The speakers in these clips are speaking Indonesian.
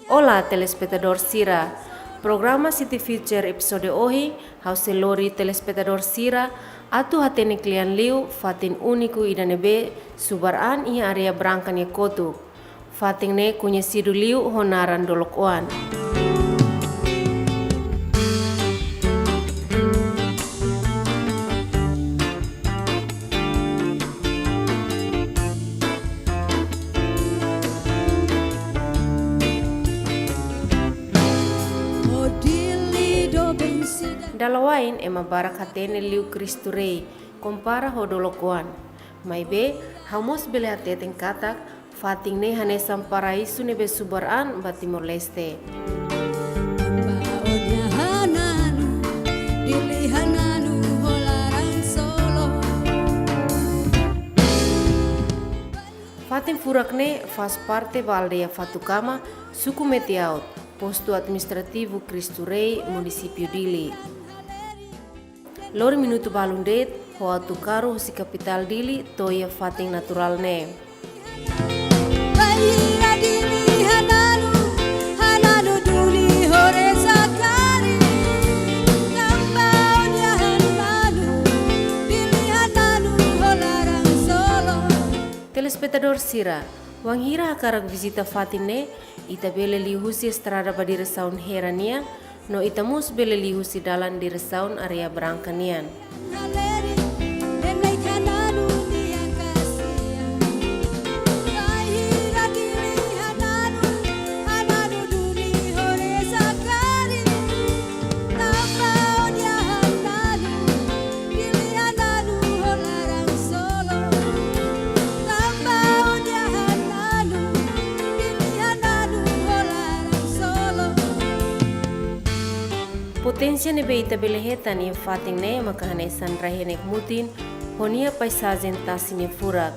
Olá, telespectador Sira. Programa City Future episode hoje, hause lori telespectador Sira, atu hatene klian liu, fatin uniku idanebe, subaran i area brankan ye kotu. Fatin ne conhecido liu honaran dolokoan. Dalawain ema barak hatene liu Kristu rei, kompara hodolokoan. Mai be, hamos bele hateten katak, fating ne hanesam paraisu nebe subaran ba Timor Leste. Fatin furak ne faz parte ba aldeia Fatukama, suku Metiaut, posto administrativo Kristu rei, município Dili. Lori minuto balundet, hoa tukaro si kapital Dili, toia fating natural ne. Telespectador Sira, wang hira akarak visita fatin ne, ita bele lihusi estrada ba diresaun herania, no itamus bele lihusi dalan diresaun area berangkanian. Potensia nebe ita belehetan ia fating ne makahanesan rahenek mutin honia paisajen tasi ne furak.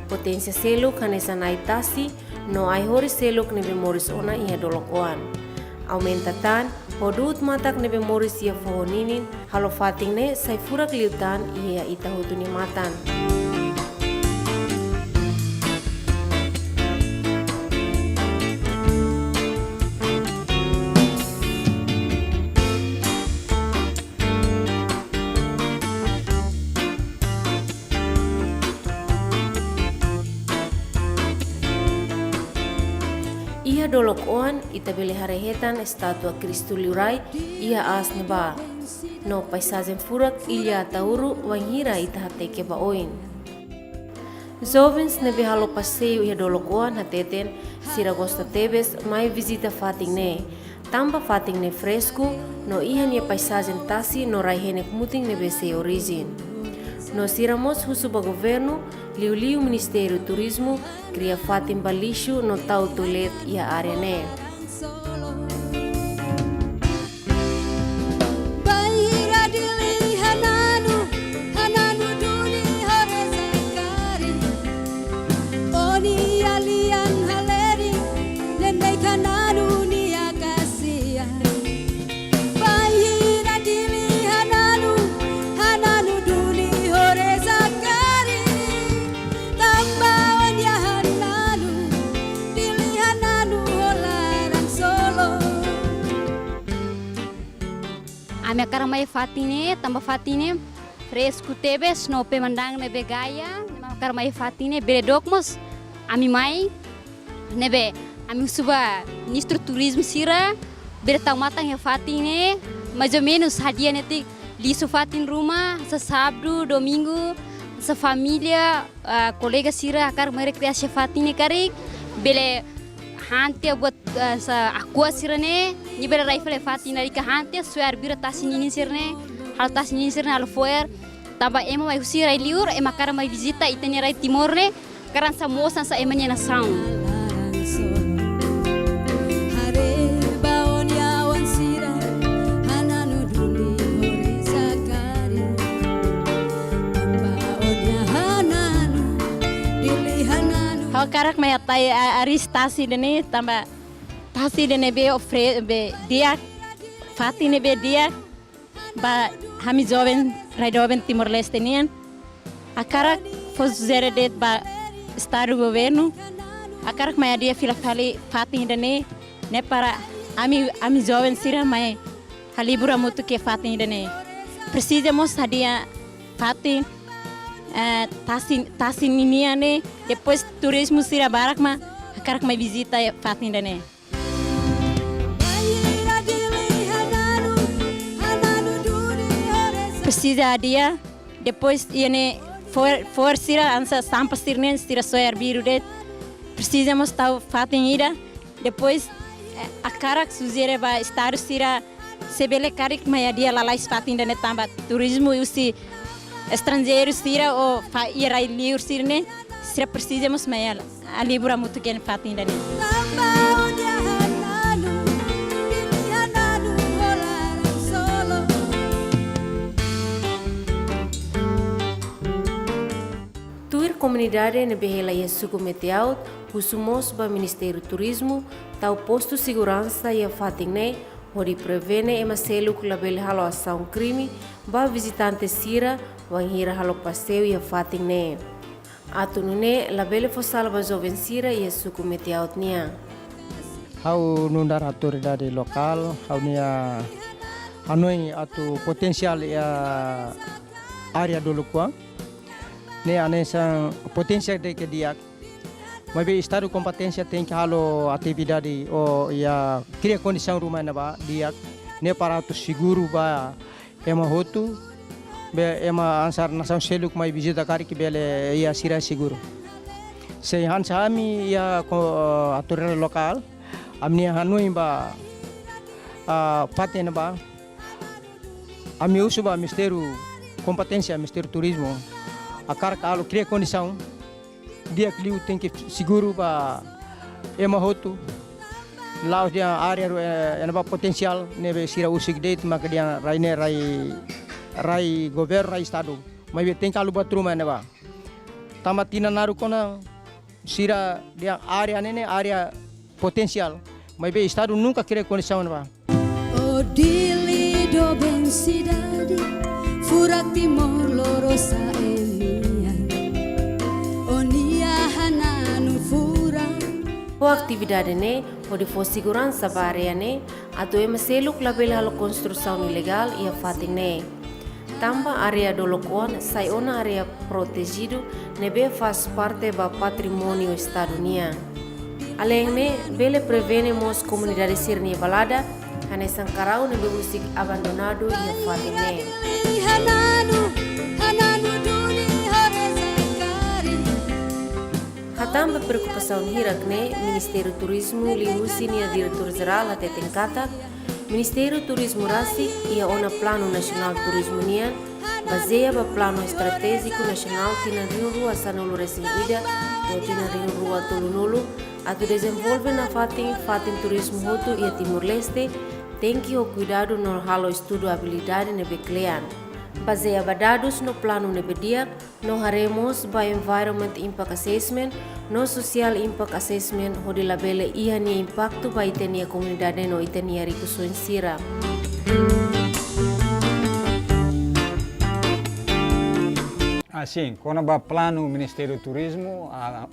Potensia seluk hanesan ai tasi no ai hori seluk nebe moris ona ia dolokoan. Aumenta tan hodut matak nebe moris ia fohoninin halo fating ne sai furak liutan ia ita hutuni matan. Ia dolokoan ita bele harehetan estatua Kristu liurai ia as neba. No paisajen furak ilha tauru wanghira ita hateke baoin. Jovens nebe halo passeio ia dolokoan hateten Siragosta Tebes mai visita fating ne. Tamba fating ne fresco no ihan ia paisajen tasi no raihenek muting nebe se origin. No siramos husuba governo, liu Ministério Turismo, cria fatim balixo no tau toilet ia area ne. Ami akara mai fatine, tambah fatine, fresco Tebes, no pemandang nebe gaya, akara mai fatine, bele dokmos, ami mai, nebe, ami suba ministro turismo Sira, bele tau matang ya fatine, mais ou menos hadiah neti liso fatin rumah, se sabdo, domingo, se família, kolega Sira akar mai rekreasi fatine karik, bele hanti buat sa aqua sirane ni bela rifle fatina rika hanti suar bira tasinin sirne hal tasinin sirne hal foer tamba ema mai usira liur ema kara mai visita itani rai timorne karan sa mosan sa emanya na sound. Hal karak may atay aris tasi dene tamba tasi dene be ofre be dia fati ne be dia ba hami joven Timor Leste nian akarak fos zere det ba estado governo akarak maya dia fila kali fati dene né para ami jovem sira mai halibura muito que fatin dene precisamos hadia fatin tasin niniane depois turismo sira barak ma karak mai visita fatin dene. Precisa dia depois iene for sira ansa sampa sirnen sira soyar biru det precisamos tau fatin ida depois a karak suzere ba estar sira sebele karik maya dia lalais fatin dane tamba turismo usi estrangeiro sira o fa ira liur sirne sira precisamos maya a libura muito ken fatin dane. Comunidade na behela ia suku meteaut, husumos ba Ministério Turismo, tau posto segurança ia fatingne, hori prevene ema seluk label halo ação crime, ba visitante sira, wanghira halo passeio ia fatingne. Atunune label fosal ba jovem sira ia suku meteaut nia. Hau nundar autoridade lokal, hau nia hanoi atu potensial ia area dulu kuang. Ne anessa potência de que dia mas bem estado competência tem que halo atividade ou ia cria condição rumah na ba dia ne para tu seguro ba ema hotu be ema ansar nação seluk mai visita kari que bele ia sira seguro se han sami ia aturan lokal amni hanui ba paten ba ami usuba mistério competência mistério turismo akar kalau cria condição dia que liu tem que seguro para ema hotu laos dia area ena potensial nebe sira usik date maka dia rai governo rai estado mas tem que alu batruma neba tamatina naru kona sira dia area nene area potensial mas be estado nunca cria condição neba o dili do ben cidade furak timor lorosa O atividade ne, onde for segurança para área ne, ato ema seluk label halo construção ilegal ia fating ne. Tamba area do lokuan sai ona area protegido nebe faz parte ba patrimônio estadunia. Além ne, bele prevene mos comunidade sirni balada, hane sankarau nebe usik abandonado ia fating ne. Hatamba preocupação hirakne, Ministério Turismo lihusi nia Diretor-Geral até Tenkata, Ministério Turismo Rasi ia ona Plano Nacional Turismo nia, baseia ba Plano Estratégico Nacional tina Rio Rua Sanulu Resim Ida, ou tina Rio Rua Tolunulu, atu desenvolve na fatin turismo hotu ia Timor-Leste, tem que o cuidado no halo estudo habilidade nebe klean. Baseia ba dados no plano nebe dia, no haremos ba Environment Impact Assessment, no Social Impact Assessment, hodi labele ia ni impacto ba itenia comunidade no itenia ricusuin sira. Assim, quando o plano Ministério do Turismo, a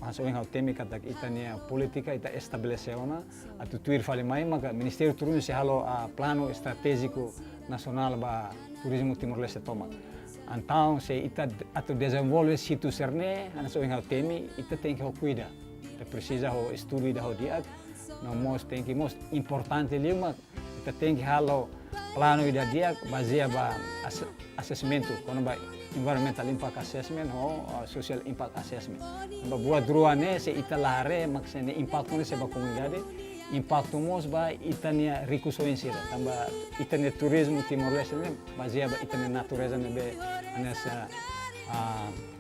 temi kata itania politika ita estabeleceu na, a tutuir fale mai, mas o Ministério do Turismo se halo a plano estratégico nacional ba turismo Timor-Leste toma. Então, se ita atu desenvolve situ serne, a temi, ita tem que cuidar. Ita precisa o estudo da dia, não mos tem que most importante ali, mas ita tem que halo plano da dia baseado ba assessment, quando ba Environmental Impact Assessment ou Social Impact Assessment. Buat dua ne se ita lare maksudnya impacto ne se ba komunidade, impacto mos ba itania ricusoin sira, tamba itania turismo Timor-Leste ne baseado ba itania natureza ne be anessa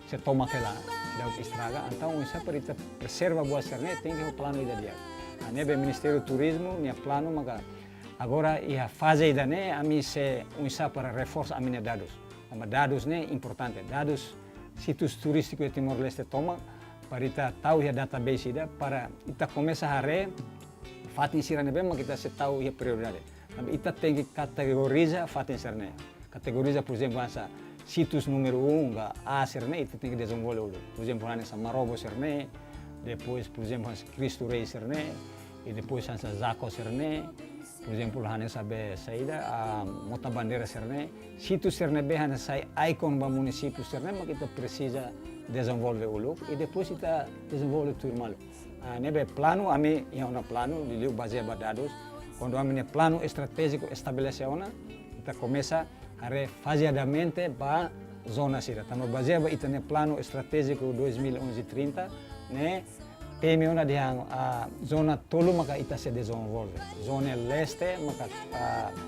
se toma aquela da estraga, então isso para ita preserva boa serne tem que o plano ida dia. Ne be Ministério do Turismo ne plano maga agora ia fase ida ne ami se usa para reforçar a minha dados. Dados ne importante, dados situs turísticos de Timor-Leste toma para kita tahu ya database ida para kita começa a re fatin sira ne bem kita se tahu ya prioridade. Tapi kita tem que categoriza fatin sira ne. Categoriza por exemplo essa situs número 1 ga A sira ne itu tem que desenvolver dulu. Por exemplo ane Samarobo sira ne, depois por exemplo Cristo Rei sira ne, e depois hansa Zaco serne, por exemplo, hansa be saída a Mota Bandeira serne, situ serne be hansa sai icon ba município serne, mas kita precisa desenvolver o look e depois kita desenvolve tudo malo. Nebe plano, ami ia una plano, di liu baseia ba dados, quando ami ne plano estratégico estabelece ona, kita começa a refaseadamente ba zona sira. Tamo baseia ba itane plano estratégico 2011-30, né? PM ona diang zona tolu maka ita se desenvolve. Zona leste maka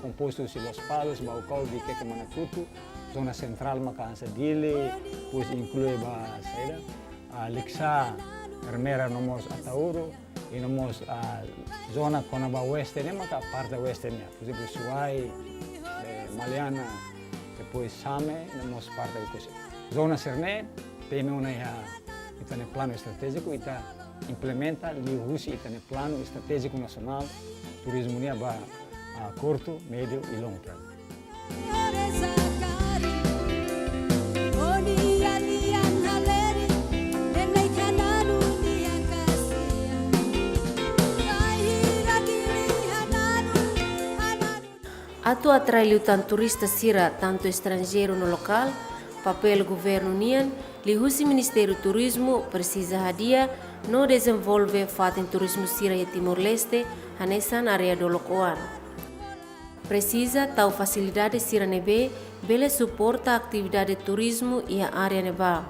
composto si Los Palos, Baucau, di que Manatutu, zona central maka ansa Dili, pues inclui ba saída, Lixa, Hermera nomos Atauro, e nomos zona Conaba Oeste, né, maka parte oeste né. Por exemplo, Suai, Maliana, depois Same, nomos parte do coisa. Zona Serne, PM ona ia itane plano estratégico, ita implementa lihusi itane plano estratégico nacional, turismo nia ba curto, médio e longo prazo. Atu atrai liutan turista sira tanto estrangeiro no local, papel governo nian, lihusi Ministério Turismo precisa hadia no desenvolve fatin turismo sira e Timor-Leste hanesan area do locoan. Precisa tau facilidade sira nebe bele suporta atividade turismo e a área neba.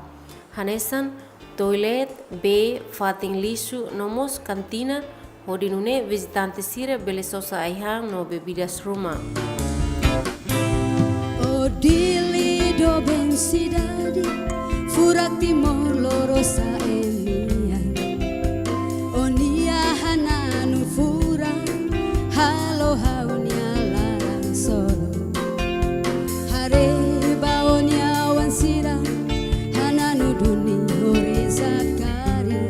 Hanesan toilet, be, fatin lixo, nomos cantina, hodinune visitante sira bele sosa aihang no bebidas rumah. Oh dili do ben cidade, furak timor loro sa elian. Onia hananu furak, halo haunia larang solo. Hare baonia wansira, hananu duni hore zakari.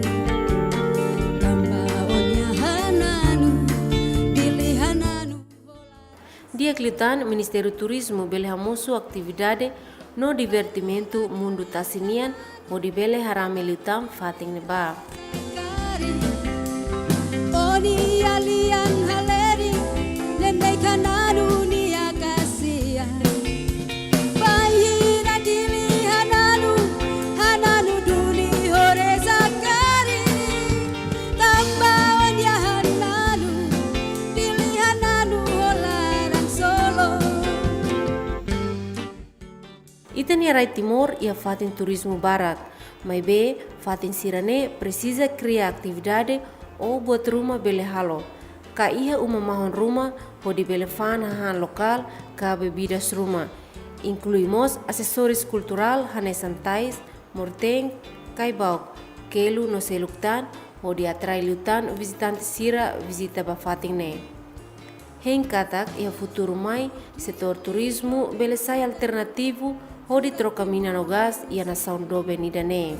Tambaonia hananu, dili hananu. Dia klitan Ministério Turismo bele hamosu atividade no divertimento mundo tasinian o di bele harame liutam fating neba. Oni alian haleri, nemei kananu nia kasia. Bahira dili hananu, hananu duli hore zakari. Tamba onia hananu, dili hananu holarang solo. Itani Rai Timor ia fatin turismo barat, mas be fatin sirane precisa criar atividade ou buat rumah bele halo. Ka ia uma mahon rumah ho di bele fan hahan lokal ka bebidas rumah. Incluímos acessórios cultural hanesan tais, morteng, kaibau, kelu no seluktan ho di atrai lutan visitante sira visita ba fatin ne. Hen katak ia futuro mai setor turismo bele sai alternativo ho di trocamina no gas ia na sound do benida ne.